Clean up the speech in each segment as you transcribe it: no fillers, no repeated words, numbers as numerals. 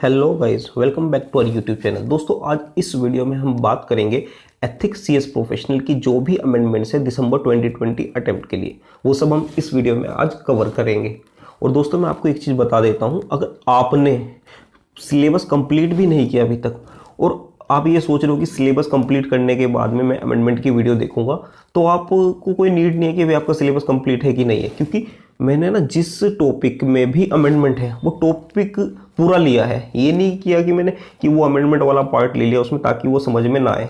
Hello guys, welcome back to our YouTube channel. दोस्तों, आज इस वीडियो में हम बात करेंगे एथिक्स सीएस प्रोफेशनल की जो भी अमेंडमेंट्स है दिसंबर 2020 अटेम्प्ट के लिए, वो सब हम इस वीडियो में आज कवर करेंगे। और दोस्तों, मैं आपको एक चीज़ बता देता हूँ, अगर आपने सिलेबस कंप्लीट भी नहीं किया अभी तक और आप ये सोच रहे हो कि सिलेबस कंप्लीट करने के बाद में मैं अमेंडमेंट की वीडियो देखूंगा, तो आपको कोई नीड नहीं है कि भाई आपका सिलेबस कंप्लीट है कि नहीं है, क्योंकि मैंने ना जिस टॉपिक में भी अमेंडमेंट है वो टॉपिक पूरा लिया है। ये नहीं किया कि मैंने कि वो अमेंडमेंट वाला पार्ट ले लिया उसमें ताकि वो समझ में ना आए।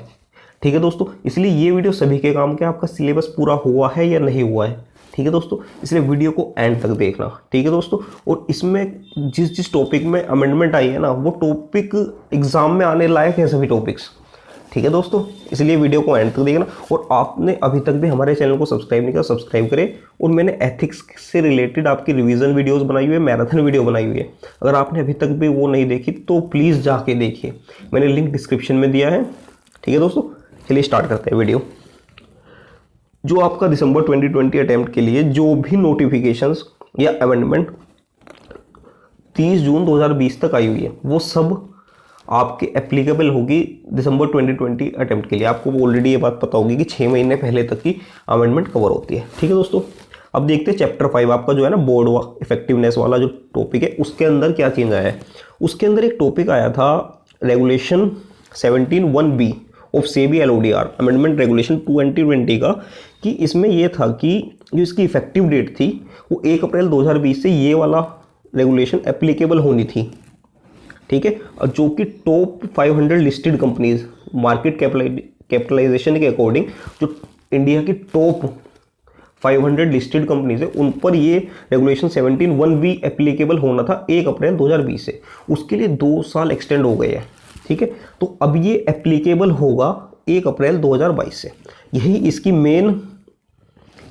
ठीक है दोस्तों, इसलिए ये वीडियो सभी के काम के, आपका सिलेबस पूरा हुआ है या नहीं हुआ है। ठीक है दोस्तों, इसलिए वीडियो को एंड तक देखना। ठीक है दोस्तों, और इसमें जिस टॉपिक में अमेंडमेंट आई है ना, वो टॉपिक एग्जाम में आने लायक है सभी टॉपिक्स। ठीक है दोस्तों, इसलिए वीडियो को एंड तक देखना। और आपने अभी तक भी हमारे चैनल को सब्सक्राइब नहीं किया, सब्सक्राइब करें। और मैंने एथिक्स से रिलेटेड आपकी रिवीजन वीडियोस बनाई हुई है, मैराथन वीडियो बनाई हुई है। अगर आपने अभी तक भी वो नहीं देखी तो प्लीज़ जाके देखिए, मैंने लिंक डिस्क्रिप्शन में दिया है। ठीक है दोस्तों, चलिए स्टार्ट करते हैं वीडियो। जो आपका दिसंबर 2020 अटेम्प्ट के लिए जो भी नोटिफिकेशंस या अमेंडमेंट 30 जून 2020 तक आई हुई है, वो सब आपके एप्लीकेबल होगी दिसंबर 2020 अटेम्प्ट के लिए। आपको ऑलरेडी ये बात पता होगी कि 6 महीने पहले तक की अमेंडमेंट कवर होती है। ठीक है दोस्तों, अब देखते हैं चैप्टर 5 आपका जो है ना बोर्ड इफेक्टिवनेस वाला जो टॉपिक है, उसके अंदर क्या चेंज आया है। उसके अंदर एक टॉपिक आया था regulation 17(1)(b) of SEBI LODR amendment regulation 2020 का, कि इसमें यह था कि जो इसकी इफेक्टिव डेट थी वो 1 अप्रैल 2020 से ये वाला रेगुलेशन एप्लीकेबल होनी थी। ठीक है, और जो कि top 500 listed companies market capitalization के अकॉर्डिंग जो इंडिया की टॉप 500 लिस्टेड कंपनीज है, उन पर ये रेगुलेशन 17(1)(b) एप्लीकेबल होना था 1 अप्रैल 2020 से। उसके लिए 2 साल एक्सटेंड हो गए हैं। ठीक है, तो अब ये एप्लीकेबल होगा 1 अप्रैल 2022 से। यही इसकी मेन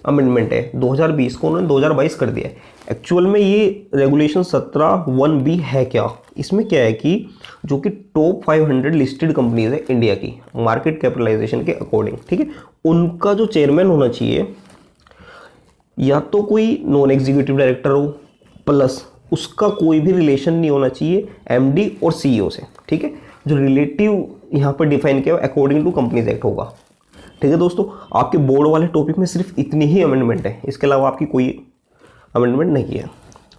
अमेंडमेंट है। 2020 को उन्होंने 2022 कर दिया है। एक्चुअल में ये रेगुलेशन 17(1)(b) है क्या, इसमें क्या है कि जो कि टॉप 500 लिस्टेड कंपनीज है इंडिया की मार्केट कैपिटलाइजेशन के अकॉर्डिंग, ठीक है, उनका जो चेयरमैन होना चाहिए या तो कोई नॉन एग्जीक्यूटिव डायरेक्टर हो, प्लस उसका कोई भी रिलेशन नहीं होना चाहिए MD और CEO से। ठीक है, जो रिलेटिव यहाँ पर डिफाइन किया अकॉर्डिंग टू कंपनीज एक्ट होगा। ठीक है दोस्तों, आपके बोर्ड वाले टॉपिक में सिर्फ इतनी ही अमेंडमेंट है, इसके अलावा आपकी कोई अमेंडमेंट नहीं है।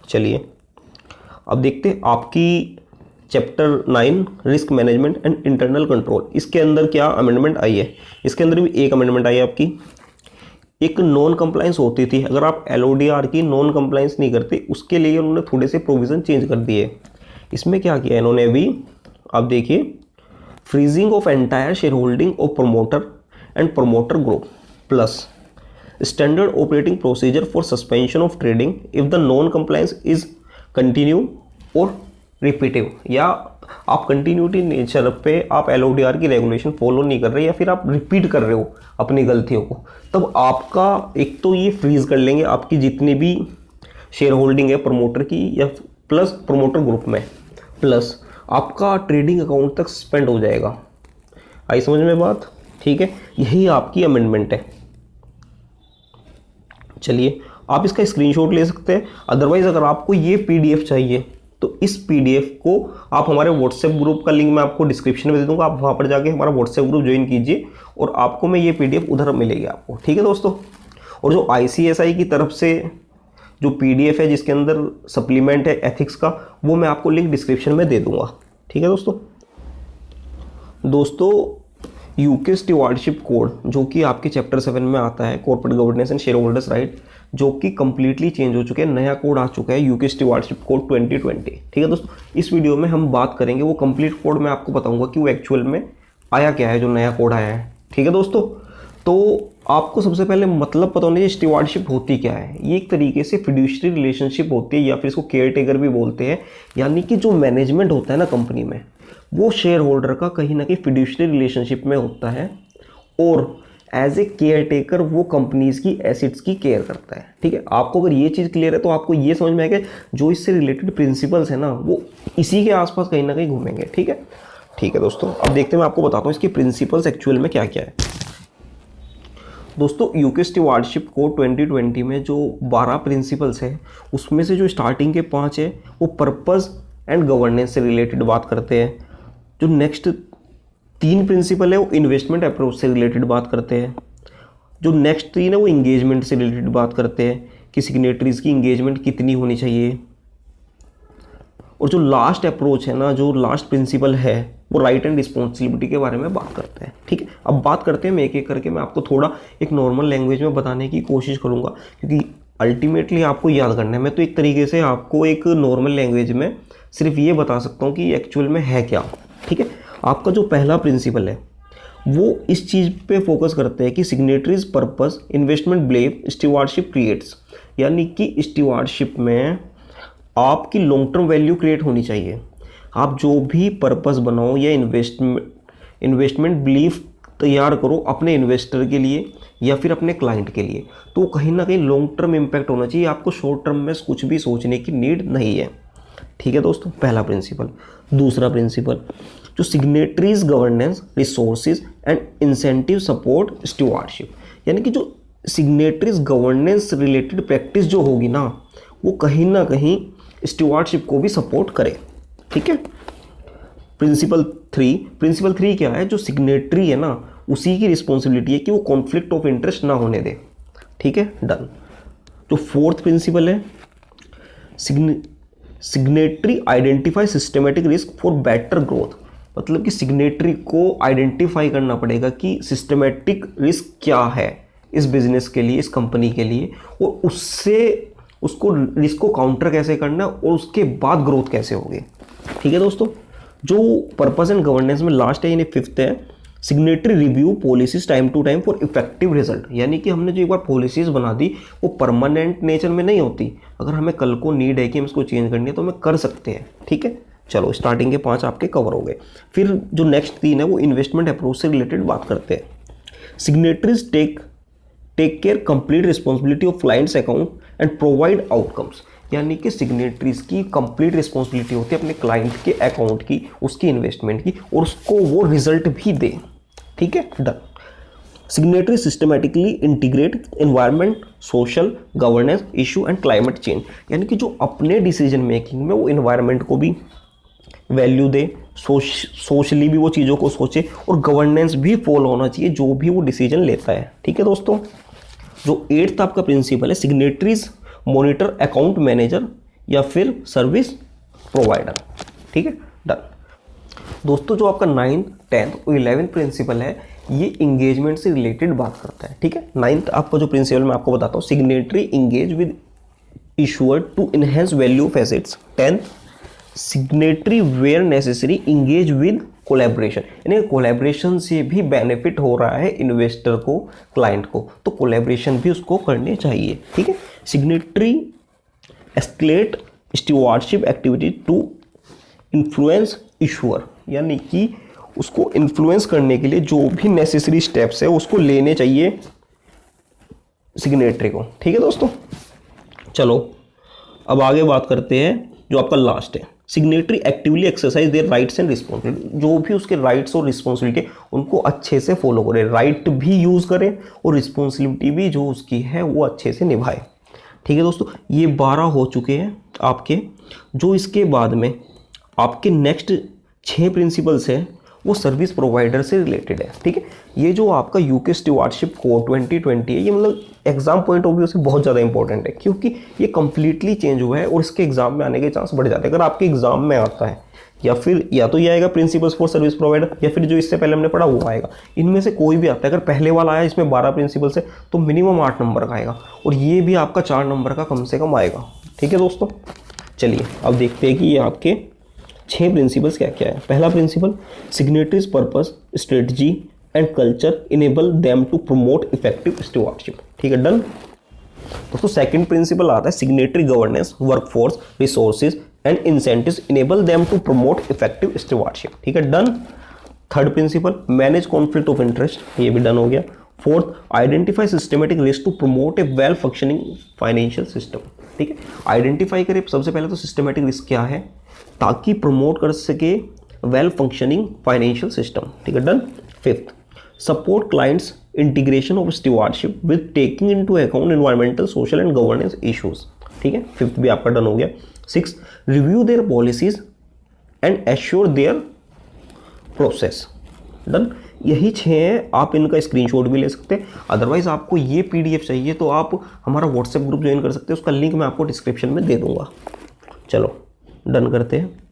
चलिए अब देखते हैं आपकी chapter 9 risk management and internal control, इसके अंदर क्या अमेंडमेंट आई है। इसके अंदर भी एक अमेंडमेंट आई है आपकी। एक नॉन कंप्लायंस होती थी, अगर आप LODR की नॉन कंप्लायंस नहीं करते, उसके लिए उन्होंने थोड़े से प्रोविज़न चेंज कर दिए। इसमें क्या किया इन्होंने अभी, आप देखिए, freezing of entire share holding of promoter and promoter group plus standard operating procedure for suspension of trading if the non compliance is continue और रिपीटिव। या आप कंटिन्यूटी नेचर पे आप LODR की रेगुलेशन फॉलो नहीं कर रहे या फिर आप रिपीट कर रहे हो अपनी गलतियों को, तब आपका एक तो ये फ्रीज कर लेंगे आपकी जितनी भी शेयर होल्डिंग है प्रमोटर की या प्लस प्रमोटर ग्रुप में, प्लस आपका ट्रेडिंग अकाउंट तक सस्पेंड हो जाएगा। आई समझ में बात। ठीक है, यही आपकी अमेंडमेंट है। चलिए आप इसका स्क्रीनशॉट ले सकते हैं, अदरवाइज अगर आपको ये PDF चाहिए तो इस PDF को आप हमारे व्हाट्सएप ग्रुप का लिंक मैं आपको डिस्क्रिप्शन में दे दूंगा, आप वहाँ पर जाके हमारा व्हाट्सएप ग्रुप ज्वाइन कीजिए और आपको मैं ये PDF उधर मिलेगी आपको। ठीक है दोस्तों, और जो ICSI की तरफ से जो PDF है जिसके अंदर सप्लीमेंट है एथिक्स का, वो मैं आपको लिंक डिस्क्रिप्शन में दे दूंगा। ठीक है दोस्तों, UK स्टीवार्डशिप कोड जो कि आपके चैप्टर 7 में आता है, corporate governance and share holders right, जो कि कंप्लीटली चेंज हो चुके हैं, नया कोड आ चुका है UK स्टीवार्डशिप कोड 2020। ठीक है दोस्तों, इस वीडियो में हम बात करेंगे, वो कंप्लीट कोड मैं आपको बताऊंगा कि वो एक्चुअल में आया क्या है, जो नया कोड आया है। ठीक है दोस्तों, तो आपको सबसे पहले मतलब पता होना चाहिए स्टीवार्डशिप होती क्या है। ये एक तरीके से फिड्यूशरी रिलेशनशिप होती है या फिर इसको केयर टेकर भी बोलते हैं, यानी कि जो मैनेजमेंट होता है ना कंपनी में, वो शेयर होल्डर का कहीं ना कहीं फिड्यूशरी रिलेशनशिप में होता है और एज ए केयर टेकर वो कंपनीज की एसेट्स की केयर करता है। ठीक है, आपको अगर ये चीज़ क्लियर है तो आपको ये समझ में आएगा जो इससे रिलेटेड प्रिंसिपल्स है ना, वो इसी के आसपास कहीं ना कहीं घूमेंगे। ठीक है दोस्तों, अब देखते हैं, मैं आपको बताता हूँ इसके प्रिंसिपल्स एक्चुअल में क्या क्या है। दोस्तों, UK स्टीवार्डशिप कोड 2020 में जो 12 प्रिंसिपल्स है, उसमें से जो स्टार्टिंग के 5 है वो पर्पस एंड गवर्नेंस से रिलेटेड बात करते हैं। जो नेक्स्ट 3 प्रिंसिपल है वो इन्वेस्टमेंट अप्रोच से रिलेटेड बात करते हैं। जो नेक्स्ट 3 है वो इंगेजमेंट से रिलेटेड बात करते हैं कि सिग्नेटरीज की इंगेजमेंट कितनी होनी चाहिए। और जो लास्ट अप्रोच है ना, जो लास्ट प्रिंसिपल है वो राइट एंड रिस्पॉन्सिबिलिटी के बारे में बात करते हैं। ठीक है, अब बात करते हैं मैं एक एक करके, मैं आपको थोड़ा एक नॉर्मल लैंग्वेज में बताने की कोशिश करूंगा क्योंकि अल्टीमेटली आपको याद करना है। मैं तो एक तरीके से आपको एक नॉर्मल लैंग्वेज में सिर्फ ये बता सकता हूँ कि एक्चुअल में है क्या। ठीक है, आपका जो पहला प्रिंसिपल है वो इस चीज़ पे फोकस करते हैं कि signatories purpose investment believe stewardship creates, यानी कि स्टीवार्डशिप में आपकी लॉन्ग टर्म वैल्यू क्रिएट होनी चाहिए। आप जो भी पर्पस बनाओ या इन्वेस्टमेंट बिलीफ तैयार करो अपने इन्वेस्टर के लिए या फिर अपने क्लाइंट के लिए, तो कहीं ना कहीं लॉन्ग टर्म इम्पैक्ट होना चाहिए। आपको शॉर्ट टर्म में कुछ भी सोचने की नीड नहीं है। ठीक है दोस्तों, पहला प्रिंसिपल। दूसरा प्रिंसिपल, जो signatories governance resources and incentive support stewardship, यानी कि जो सिग्नेटरीज गवर्नेंस रिलेटेड प्रैक्टिस जो होगी ना वो कहीं ना कहीं स्टीवार्डशिप को भी सपोर्ट करे। ठीक है, प्रिंसिपल 3 क्या है, जो सिग्नेटरी है ना उसी की रिस्पॉन्सिबिलिटी है कि वो कॉन्फ्लिक्ट ऑफ इंटरेस्ट ना होने दे। ठीक है, डन। जो 4th प्रिंसिपल है, signatory identify systematic risk for better growth, मतलब कि सिग्नेटरी को आइडेंटिफाई करना पड़ेगा कि सिस्टमेटिक रिस्क क्या है इस बिजनेस के लिए, इस कंपनी के लिए, और उसको रिस्क को काउंटर कैसे करना और उसके बाद ग्रोथ कैसे होगी। ठीक है दोस्तों, जो पर्पस एंड गवर्नेंस में लास्ट है यानी 5th है, signatory review policies time to time for effective result, यानी कि हमने जो एक बार पॉलिसीज बना दी वो परमानेंट नेचर में नहीं होती। अगर हमें कल को नीड है कि हम इसको चेंज करनी है तो हमें कर सकते हैं। ठीक है, चलो स्टार्टिंग के 5 आपके कवर हो गए। फिर जो नेक्स्ट 3 है वो इन्वेस्टमेंट अप्रोच से रिलेटेड बात करते हैं। Signatories take care complete responsibility of clients account and provide outcomes, यानी कि सिग्नेटरीज की कंप्लीट रिस्पॉन्सिबिलिटी होती है अपने क्लाइंट के अकाउंट की, उसकी इन्वेस्टमेंट की, और उसको वो रिजल्ट भी दे। ठीक है, done. Signatory systematically integrate environment, social, governance issue and climate change, यानी कि जो अपने डिसीजन मेकिंग में वो एनवायरनमेंट को भी वैल्यू दे, सोशली भी वो चीज़ों को सोचे, और गवर्नेंस भी फॉलो होना चाहिए जो भी वो डिसीजन लेता है। ठीक है दोस्तों, जो 8th आपका प्रिंसिपल है, सिग्नेटरीज मॉनिटर अकाउंट मैनेजर या फिर सर्विस प्रोवाइडर। ठीक है, डन। दोस्तों जो आपका 9th, 10th और 11th प्रिंसिपल है ये इंगेजमेंट से रिलेटेड बात करता है। ठीक है, 9th आपका जो प्रिंसिपल मैं आपको बताता हूँ, signatory engage with issuer to enhance value of assets. 10th, signatory where necessary engage with collaboration, यानी कोलैबोरेशन से भी बेनिफिट हो रहा है इन्वेस्टर को, क्लाइंट को, तो कोलैबोरेशन भी उसको करने चाहिए। ठीक है, signatory escalate stewardship activity to influence issuer, यानी कि उसको इन्फ्लुएंस करने के लिए जो भी नेसेसरी स्टेप्स है उसको लेने चाहिए सिग्नेटरी को। ठीक है दोस्तों, चलो अब आगे बात करते हैं जो आपका लास्ट है, signatory actively exercise their rights and responsibility, जो भी उसके राइट्स और रिस्पॉन्सिबिलिटी उनको अच्छे से फॉलो करे, राइट भी यूज़ करे और रिस्पॉन्सिबिलिटी भी जो उसकी है वो अच्छे से निभाए। ठीक है दोस्तों, ये 12 हो चुके हैं आपके। जो इसके बाद में आपके नेक्स्ट 6 प्रिंसिपल्स हैं वो सर्विस प्रोवाइडर से रिलेटेड है। ठीक है, ये जो आपका यूके स्टीवार्डशिप कोड 2020 है, ये मतलब एग्जाम पॉइंट ऑफ व्यू से बहुत ज़्यादा इंपॉर्टेंट है क्योंकि ये कंप्लीटली चेंज हुआ है और इसके एग्जाम में आने के चांस बढ़ जाते हैं। अगर आपके एग्जाम में आता है या तो ये आएगा प्रिंसिपल्स फॉर सर्विस प्रोवाइडर या फिर जो इससे पहले हमने पढ़ा वो आएगा, इनमें से कोई भी आता है। अगर पहले वाला आया इसमें 12 प्रिंसिपल्स है तो मिनिमम 8 नंबर का आएगा और ये भी आपका 4 नंबर का कम से कम आएगा। ठीक है दोस्तों, चलिए अब देखते हैं कि ये आपके 6 प्रिंसिपल्स क्या क्या है। पहला principle, signatories purpose, strategy and culture enable them to promote effective stewardship. ठीक है, डन। दोस्तों सेकंड प्रिंसिपल आता है, signatory governance, workforce, resources and incentives enable them to promote effective stewardship. ठीक है, done. Third principle, manage conflict of interest, ये भी done हो गया। Fourth, identify systematic risk to promote a well functioning financial system. ठीक है, identify करें सबसे पहले तो सिस्टमेटिक रिस्क क्या है ताकि प्रमोट कर सके वेल फंक्शनिंग फाइनेंशियल सिस्टम। ठीक है, done. Fifth, support clients integration of stewardship with taking into account environmental, social and governance issues. ठीक है, फिफ्थ भी आपका डन हो गया। Six, review their policies and assure their process. Done. यही 6 हैं, आप इनका स्क्रीनशॉट भी ले सकते हैं। अदरवाइज आपको ये पीडीएफ चाहिए तो आप हमारा व्हाट्सएप ग्रुप ज्वाइन कर सकते हैं, उसका लिंक मैं आपको डिस्क्रिप्शन में दे दूंगा। चलो डन करते हैं।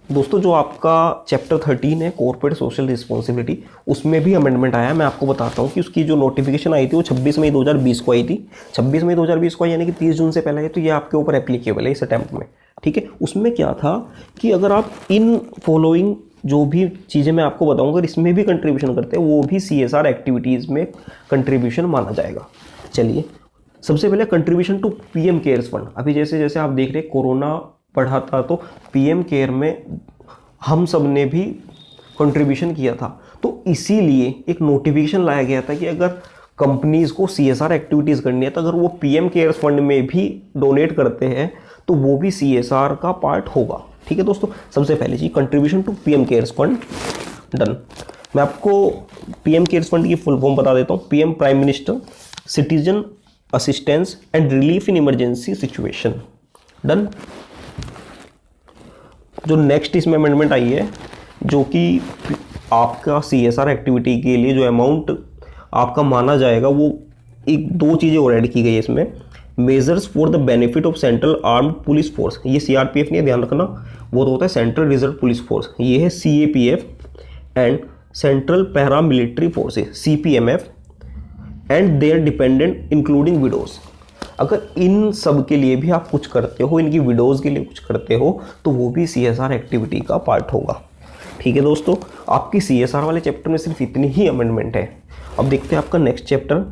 दोस्तों जो आपका चैप्टर 13 है कॉर्पोरेट सोशल रिस्पॉन्सिबिलिटी, उसमें भी अमेंडमेंट आया है। मैं आपको बताता हूँ कि उसकी जो नोटिफिकेशन आई थी वो 26 मई 2020 को आई थी। 26 मई 2020 को आई, यानी कि 30 जून से पहले है, तो ये आपके ऊपर एप्लीकेबल है इस अटेम्प्ट में। ठीक है, उसमें क्या था कि अगर आप इन फॉलोइंग जो भी चीज़ें मैं आपको बताऊंगा अगर इसमें भी कंट्रीब्यूशन करते हैं वो भी CSR एक्टिविटीज़ में कंट्रीब्यूशन माना जाएगा। चलिए सबसे पहले contribution to PM cares fund. अभी जैसे जैसे आप देख रहे हैं कोरोना बढ़ा था तो PM केयर में हम सब ने भी कंट्रीब्यूशन किया था, तो इसीलिए एक नोटिफिकेशन लाया गया था कि अगर कंपनीज़ को CSR एक्टिविटीज़ करनी है तो अगर वो PM केयर्स फंड में भी डोनेट करते हैं तो वो भी CSR का पार्ट होगा। ठीक है दोस्तों, सबसे पहले G contribution to PM cares fund. Done. मैं आपको PM केयर्स फंड की फुल फॉर्म बता देता हूँ। PM prime minister citizen assistance and relief in emergency situation. Done. जो नेक्स्ट इसमें अमेंडमेंट आई है जो कि आपका CSR एक्टिविटी के लिए जो अमाउंट आपका माना जाएगा वो एक 2 चीज़ें और ऐड की गई है इसमें। Measures for the benefit of central armed police force, ये CRPF नहीं है, ध्यान रखना, वो तो होता है सेंट्रल रिजर्व पुलिस फोर्स, ये है CAPF, and central para military forces CPMF and their dependent including widows. अगर इन सब के लिए भी आप कुछ करते हो, इनकी विडोज़ के लिए कुछ करते हो तो वो भी CSR एक्टिविटी का पार्ट होगा। ठीक है दोस्तों, आपकी CSR वाले चैप्टर में सिर्फ इतनी ही अमेंडमेंट है। अब देखते हैं आपका next chapter,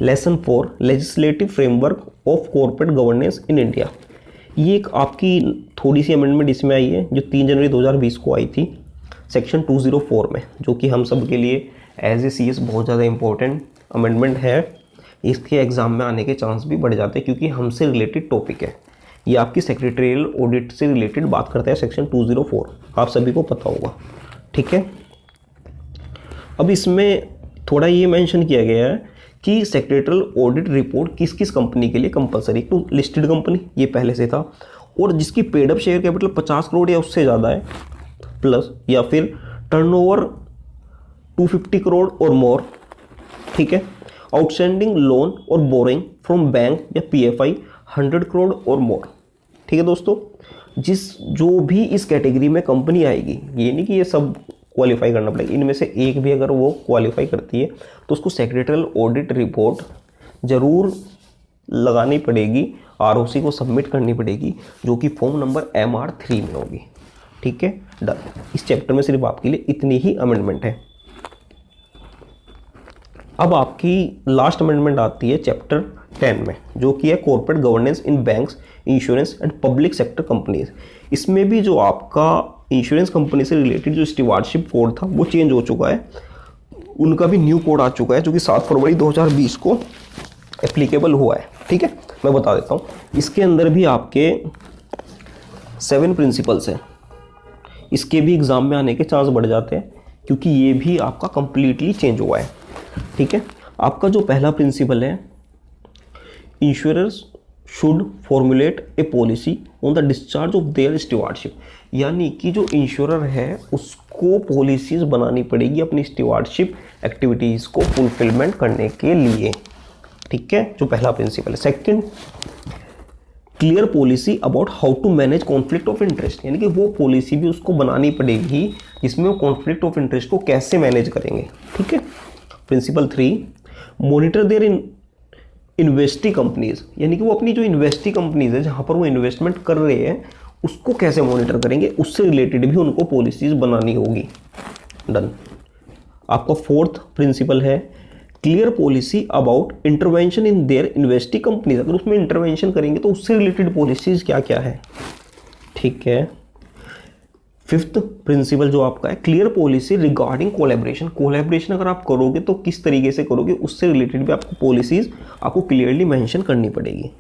lesson 4 legislative framework of corporate governance in India. ये एक आपकी थोड़ी सी अमेंडमेंट इसमें आई है जो 3 जनवरी 2020 को आई थी सेक्शन 204 में, जो कि हम सब के लिए एज ए CS बहुत ज़्यादा इंपॉर्टेंट अमेंडमेंट है। इसके एग्ज़ाम में आने के चांस भी बढ़ जाते हैं क्योंकि हमसे रिलेटेड टॉपिक है। ये आपकी सेक्रेटरियल ऑडिट से रिलेटेड बात करता है सेक्शन 204, आप सभी को पता होगा। ठीक है, अब इसमें थोड़ा ये मेंशन किया गया है कि सेक्रेटरियल ऑडिट रिपोर्ट किस किस कंपनी के लिए कंपलसरी। तो लिस्टेड कंपनी ये पहले से था, और जिसकी paid up share capital 50 crore या उससे ज़्यादा है प्लस, या फिर टर्नओवर 250 करोड़ और मोर। ठीक है, आउटस्टैंडिंग लोन और बोरिंग फ्रॉम बैंक या PFI 100 करोड़ और मोर। ठीक है दोस्तों, जो भी इस कैटेगरी में कंपनी आएगी, ये नहीं कि ये सब क्वालिफाई करना पड़ेगा, इनमें से एक भी अगर वो क्वालिफाई करती है तो उसको सेक्रेटरियल ऑडिट रिपोर्ट ज़रूर लगानी पड़ेगी, ROC को सबमिट करनी पड़ेगी, जो कि फॉर्म नंबर MR3 में होगी। ठीक है, डन। इस चैप्टर में सिर्फ आपके लिए इतनी ही अमेंडमेंट है। अब आपकी लास्ट अमेंडमेंट आती है चैप्टर 10 में, जो कि है corporate governance in banks, insurance and public sector companies. इसमें भी जो आपका इंश्योरेंस कंपनी से रिलेटेड जो स्टीवार्डशिप कोड था वो चेंज हो चुका है, उनका भी न्यू कोड आ चुका है जो कि 7 फरवरी 2020 को एप्लीकेबल हुआ है। ठीक है, मैं बता देता हूँ। इसके अंदर भी आपके 7 प्रिंसिपल्स हैं, इसके भी एग्ज़ाम में आने के चांस बढ़ जाते हैं क्योंकि ये भी आपका कंप्लीटली चेंज हुआ है। ठीक है, आपका जो पहला प्रिंसिपल है, insurers should formulate a policy on the discharge of their stewardship, यानी कि जो इंश्योरर है उसको पॉलिसीज़ बनानी पड़ेगी अपनी स्टीवार्डशिप एक्टिविटीज़ को फुलफिलमेंट करने के लिए। ठीक है, जो पहला प्रिंसिपल है। Second, clear policy about how to manage conflict of interest, यानी कि वो पॉलिसी भी उसको बनानी पड़ेगी जिसमें वो कॉन्फ्लिक्ट ऑफ इंटरेस्ट को कैसे मैनेज करेंगे। ठीक है। Principle 3, monitor their investee companies, यानी कि वो अपनी जो इन्वेस्टी कंपनीज है जहाँ पर वो इन्वेस्टमेंट कर रहे हैं उसको कैसे मॉनिटर करेंगे, उससे रिलेटेड भी उनको पॉलिसीज बनानी होगी। डन। आपका 4th प्रिंसिपल है clear policy about intervention in their investee companies, अगर उसमें इंटरवेंशन करेंगे तो उससे रिलेटेड पॉलिसीज क्या क्या है। ठीक है। 5th प्रिंसिपल जो आपका है clear policy regarding collaboration, collaboration अगर आप करोगे तो किस तरीके से करोगे उससे रिलेटेड भी आपको पॉलिसीज आपको क्लियरली मेंशन करनी पड़ेगी।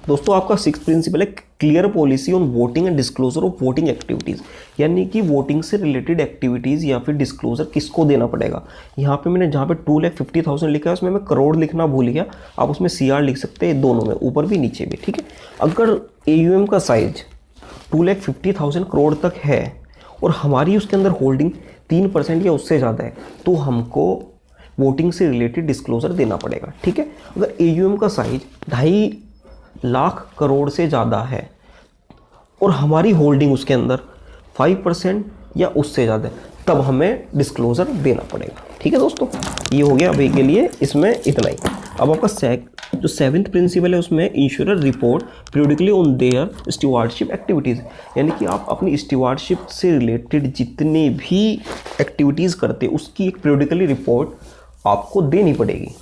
दोस्तों आपका 6th प्रिंसिपल है clear policy on voting and disclosure of voting activities, यानी कि वोटिंग से रिलेटेड एक्टिविटीज़ या फिर डिस्क्लोजर किसको देना पड़ेगा। यहाँ पे मैंने जहाँ पे 2,50,000 लिखा है उसमें मैं करोड़ लिखना भूल गया, आप उसमें CR लिख सकते हैं, दोनों में, ऊपर भी नीचे भी। ठीक है। अगर AUM का साइज 2,50,000 करोड़ तक है और हमारी उसके अंदर होल्डिंग 3% या उससे ज़्यादा है, तो हमको वोटिंग से रिलेटेड डिस्क्लोजर देना पड़ेगा। ठीक है, अगर AUM का साइज 2.5 लाख करोड़ से ज़्यादा है और हमारी होल्डिंग उसके अंदर 5% या उससे ज़्यादा है, तब हमें डिस्क्लोजर देना पड़ेगा। ठीक है दोस्तों, ये हो गया अभी के लिए इसमें इतना ही। अब आपका जो 7th प्रिंसिपल है उसमें insurer report periodically on their stewardship activities, यानी कि आप अपनी स्टीवार्डशिप से रिलेटेड जितने भी एक्टिविटीज़ करते उसकी एक पीरियडिकली रिपोर्ट आपको देनी पड़ेगी।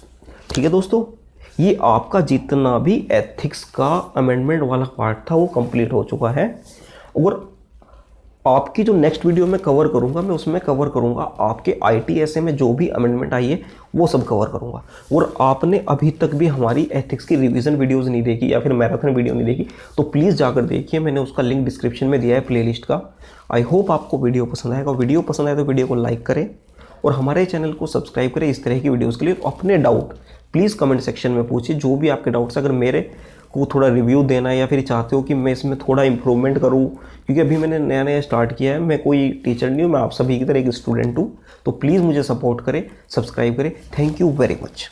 ठीक है दोस्तों, ये आपका जितना भी एथिक्स का अमेंडमेंट वाला पार्ट था वो कंप्लीट हो चुका है। और आपकी जो नेक्स्ट वीडियो में कवर करूंगा, मैं उसमें कवर करूंगा आपके ITSA में जो भी अमेंडमेंट आई है वो सब कवर करूंगा। और आपने अभी तक भी हमारी एथिक्स की रिवीजन वीडियोस नहीं देखी या फिर मैराथन वीडियो नहीं देखी तो प्लीज़ जाकर देखिए, मैंने उसका लिंक डिस्क्रिप्शन में दिया है प्लेलिस्ट का। आई होप आपको वीडियो पसंद आएगा। वीडियो पसंद आए तो वीडियो को लाइक करें और हमारे चैनल को सब्सक्राइब करें इस तरह की वीडियोज़ के लिए। अपने डाउट प्लीज़ कमेंट सेक्शन में पूछिए, जो भी आपके डाउट्स। अगर मेरे को थोड़ा रिव्यू देना है या फिर चाहते हो कि मैं इसमें थोड़ा इंप्रूवमेंट करूं, क्योंकि अभी मैंने नया नया स्टार्ट किया है, मैं कोई टीचर नहीं हूं, मैं आप सभी की तरह एक स्टूडेंट हूं, तो प्लीज़ मुझे सपोर्ट करें, सब्सक्राइब करें। Thank you very much.